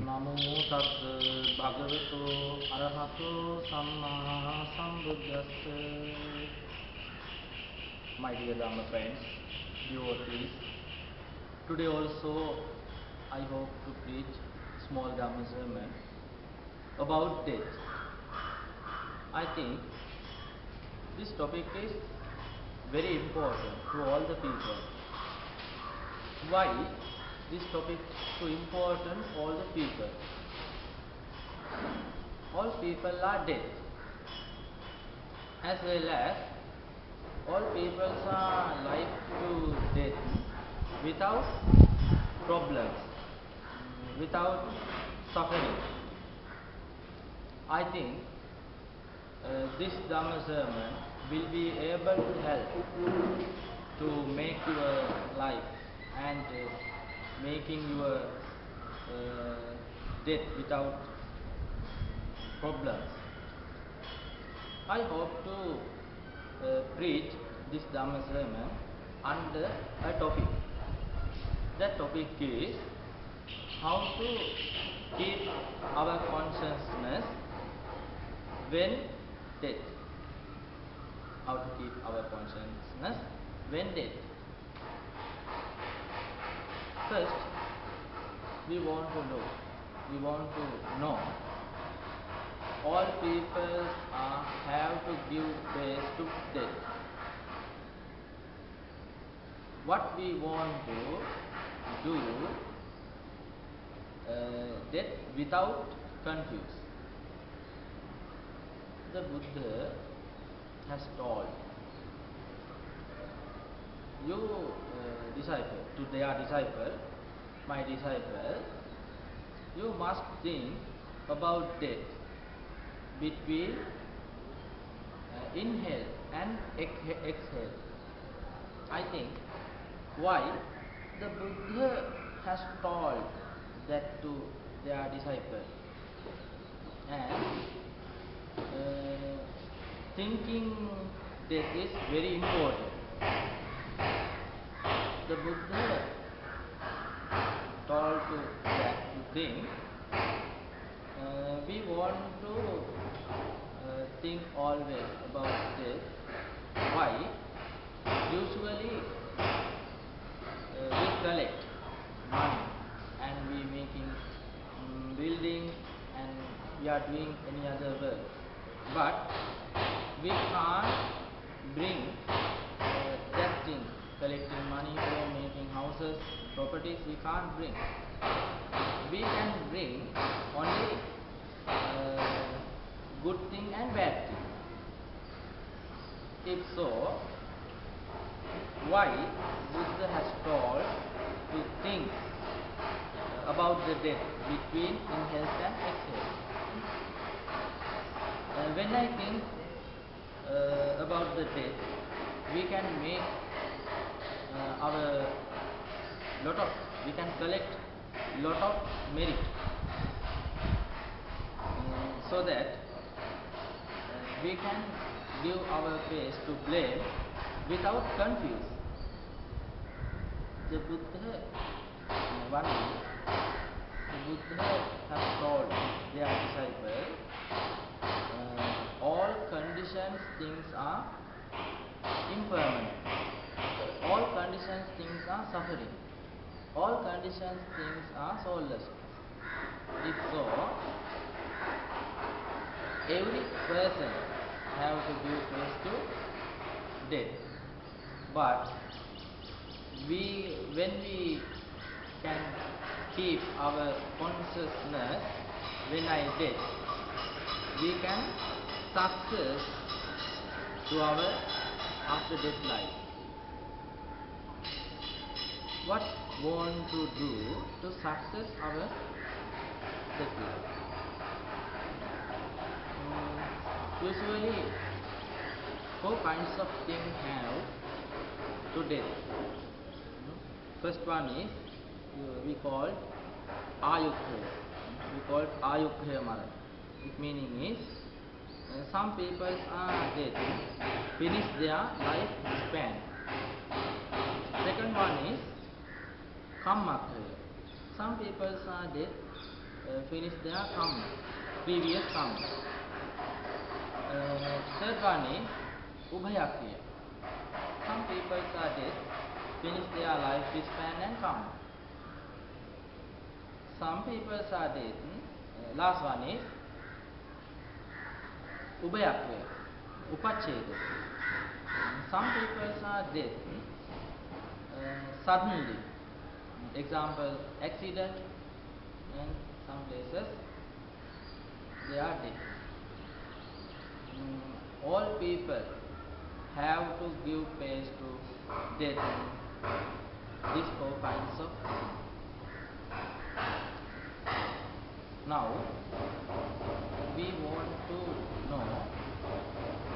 Namo tassa bhagavato arahato samma sambuddhassa. My dear Dhamma friends, devotees, today also I hope to preach small Dhamma sermon about death. I think this topic is very important to all the people. Why this topic is so important to all the people? All people are dead, as well as all people are life to death without problems, without suffering. I think this Dhamma sermon will be able to help to make your life and making your death without problems. I hope to preach this Dhamma sermon under a topic. That topic is how to keep our consciousness when dead. How to keep our consciousness when dead. First, we want to know all people have to give place to death. What we want to do, death without confuse. The Buddha has told you disciple, to their disciple, my disciple, you must think about death between inhale and exhale. I think why the Buddha has told that to their disciple, and thinking death is very important. The Buddha told to that to think. We want to think always about death. Why? Usually we collect money and we making building and we are doing any other work, but we can't bring that thing, collecting money or making houses, properties. We can't bring. We can bring only good thing and bad thing. If so, why Buddha has told to think about the death between inhale and exhale? When I think about the death, we can make we can collect lot of merit, so that we can give our face to blame without confuse. The Buddha, one day, the Buddha has told their disciple, all conditions things are impermanent. All conditions things are suffering. All conditions things are soulless. If so, every person have to give place to death. But when we can keep our consciousness when I dead, we can success to our after death life. What want to do to success our death life? Usually, 4 kinds of things have to death. First one is we call ayukkhaya. We call ayukkhaya mara. Its meaning is some people are dead, finish their life span. Second one is kammakkhaya. Some people are dead, finish their karma, previous karma. Third one is Ubhayakriya. Some people are dead, finish their life span and karma. Some people are dead. Last one is Ubhayakriya, Upacheda. Some people are dead suddenly. Example, accident, and some places they are dead. All people have to give place to death. These four kinds of things. Now we want to know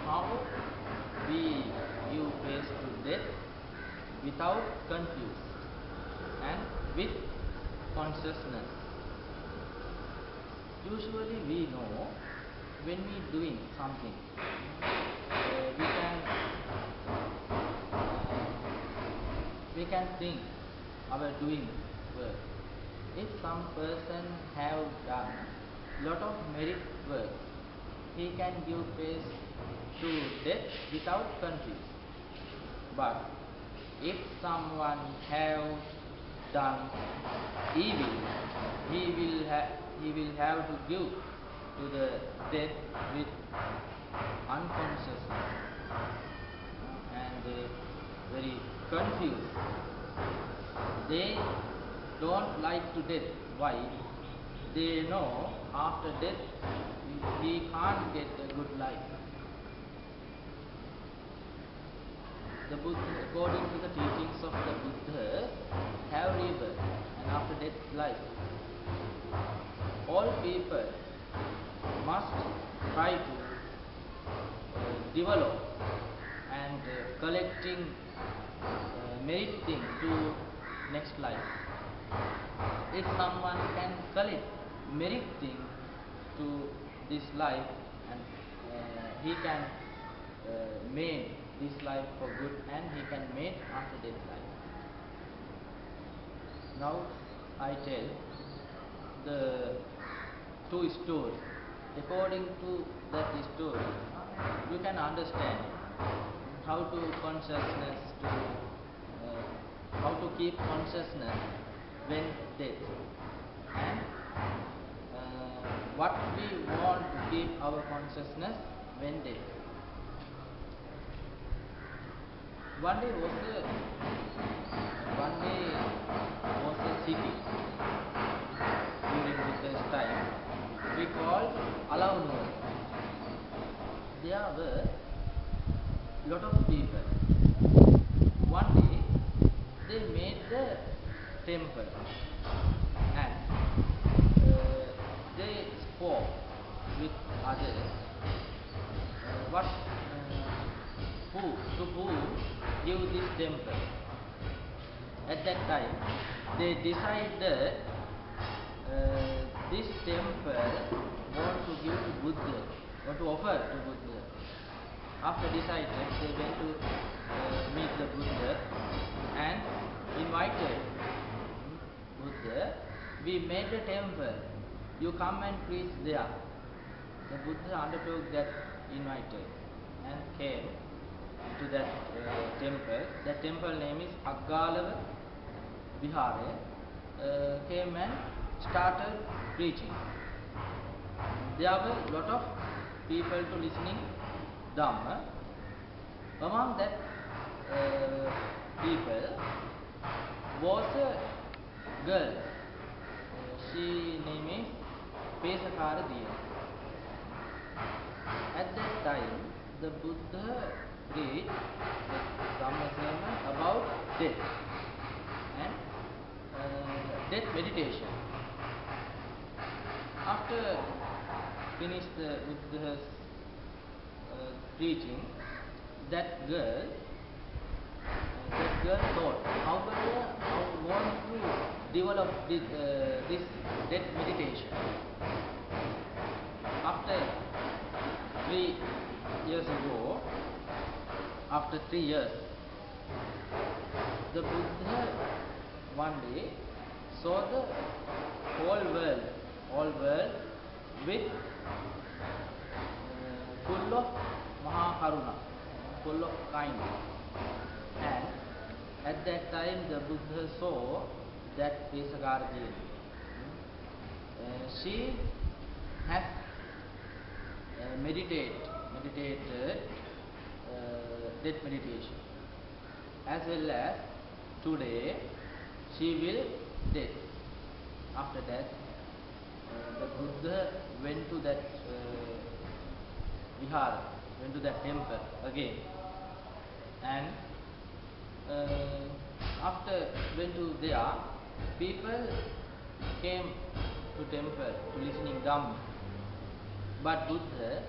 how we give place to death without confuse and with consciousness. Usually we know when we doing something, we can think our doing work. If some person have done lot of merit work, he can give place to death without confuse. But if someone have done evil, he will have to give to the death with unconsciousness and very confused. They don't like to death. Why? They know after death he can't get a good life. The Buddha, according to the teachings of the Buddha, have rebirth and after death life. All people must try to develop and collecting merit thing to next life. If someone can collect merit thing to this life and he can make this life for good and he can make after death life. Now I tell the two stories. According to that story, you can understand how to consciousness to how to keep consciousness when dead, and what we want to keep our consciousness when dead. One day was a city during Buddha's time. We called Alavanu. There were lot of people. One day they made the temple and they spoke with others what who give this temple. At that time they decided this temple want to give to Buddha, want to offer to Buddha. After decided, they went to meet the Buddha and invited Buddha. We made a temple. You come and preach there. The Buddha undertook that invited and came to that temple. That temple name is Aggalava Vihara. Came and started preaching. There were lot of people to listening Dhamma. Among that people was a girl. She name is Pesakara Diya. At that time, the Buddha preached the Dhamma sermon about death and death meditation. After finished the Buddha's preaching, that girl thought, how want to develop this death meditation. After 3 years ago, after 3 years, the Buddha one day saw the whole world all world with full of Mahakaruna, full of kindness. And at that time the Buddha saw that Vesakarajini. She has meditated death meditation, as well as today she will death. After that, the Buddha went to that vihara, went to that temple again, and after went to there, people came to temple to listening Dhamma, but Buddha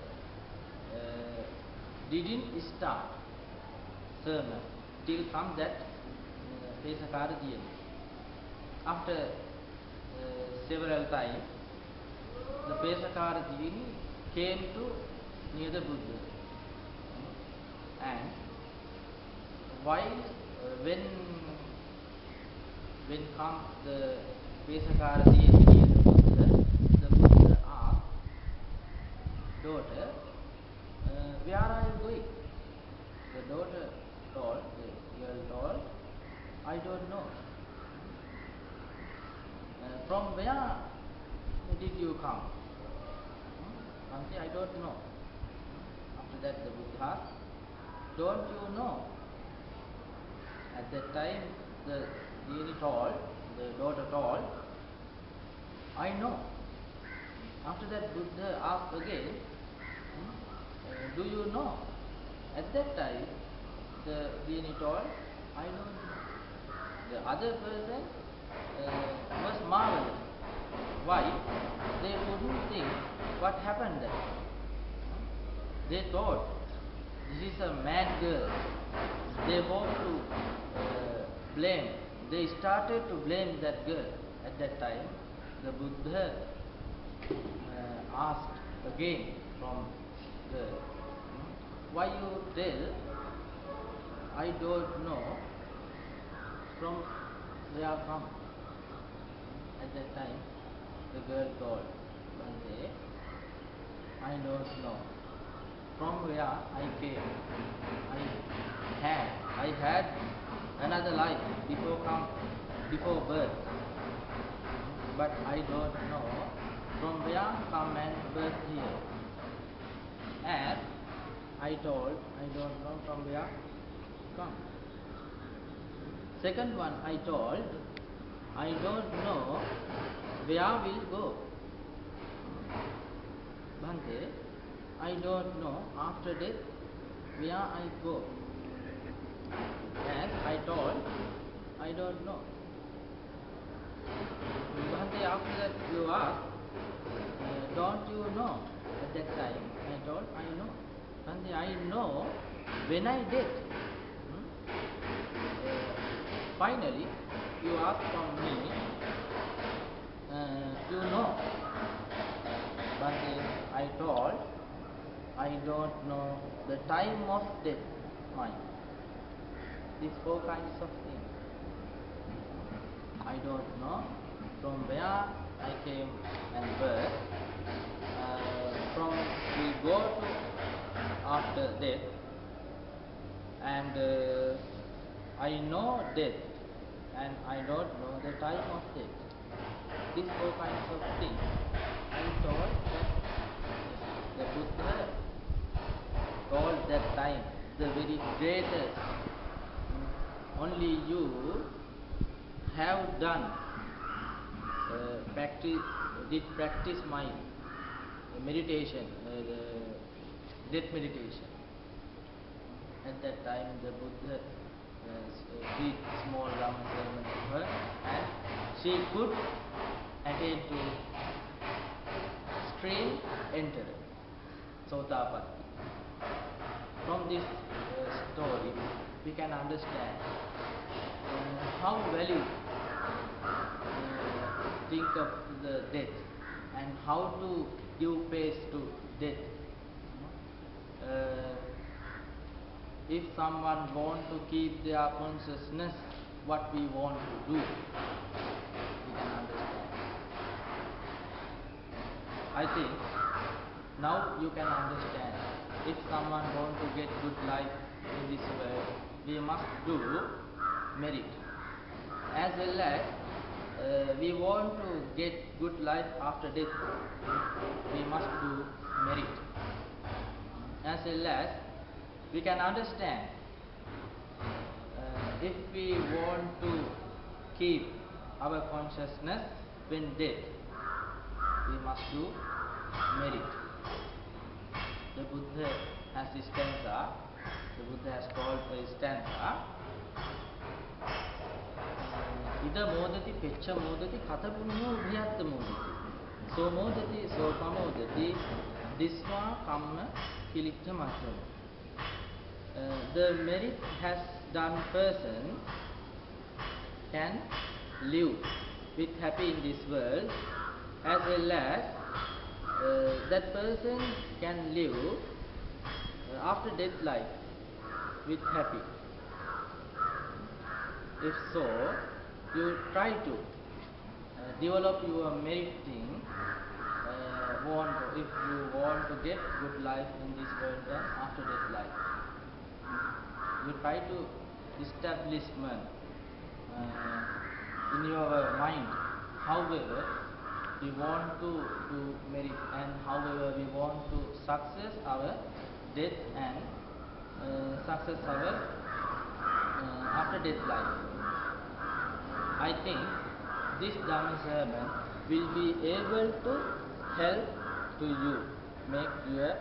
didn't start sermon till come that Vesakarajini. After several times, the Vesakarajini came to near the Buddha, and while when comes the Vesakarajini near the Buddha asked, daughter, where are you going? The daughter told, the girl told, I don't know. From where did you come? Auntie, I don't know. After that the Buddha asked, don't you know? At that time the lady told, the daughter told, I know. After that Buddha asked again, do you know? At that time the lady told, I don't know. The other person was marvelous. Why? They couldn't think what happened there. They thought this is a mad girl. They hoped to blame. They started to blame that girl. At that time, the Buddha asked again from girl, why you tell I don't know from where come? At that time, the girl told one day, I don't know from where I came. I had another life before birth, but I don't know from where come and birth here. And I told, I don't know from where come. Second one, I told, I don't know where will go. Bhante, I don't know after death where I go. And I told, I don't know. Bhante, after that you asked, don't you know? At that time I told, I know. Bhante, I know when I dead. Finally, you ask from me, you know. But I told, I don't know the time of death mine. These four kinds of things. I don't know from where I came and birth. From we go to after death, and I know death, and I don't know the time of death. These four kinds of things. I told that the Buddha told that time the very greatest. Only you have done practice my meditation, death meditation. At that time the Buddha did small Dhamma sermon to her, and she could attain to stream enter Sotapatti. From this story we can understand how value think of the death and how to give face to death. If someone want to keep their consciousness, what we want to do, we can understand. I think now you can understand, if someone want to get good life in this world, we must do merit, as well as we want to get good life after death, we must do merit, as well as we can understand, if we want to keep our consciousness when dead, we must do merit. The Buddha has a stanza, the Buddha has called a stanza, Ida modati peccha modati kata punya ubhiyatta modati so modati so pamodati disva kamma kilicca matthama. The merit has done person can live with happy in this world, as well as that person can live after death life with happy. If so, you try to develop your merit thing. If you want to get good life in this world and after death life, you try to establishment in your mind. However, we want to do merit, and however we want to success our death and success our after death life. I think this Dhamma sermon will be able to help to you make your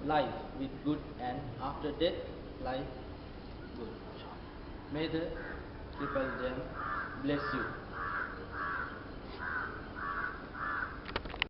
life with good and after death life good. May the Triple Gem bless you.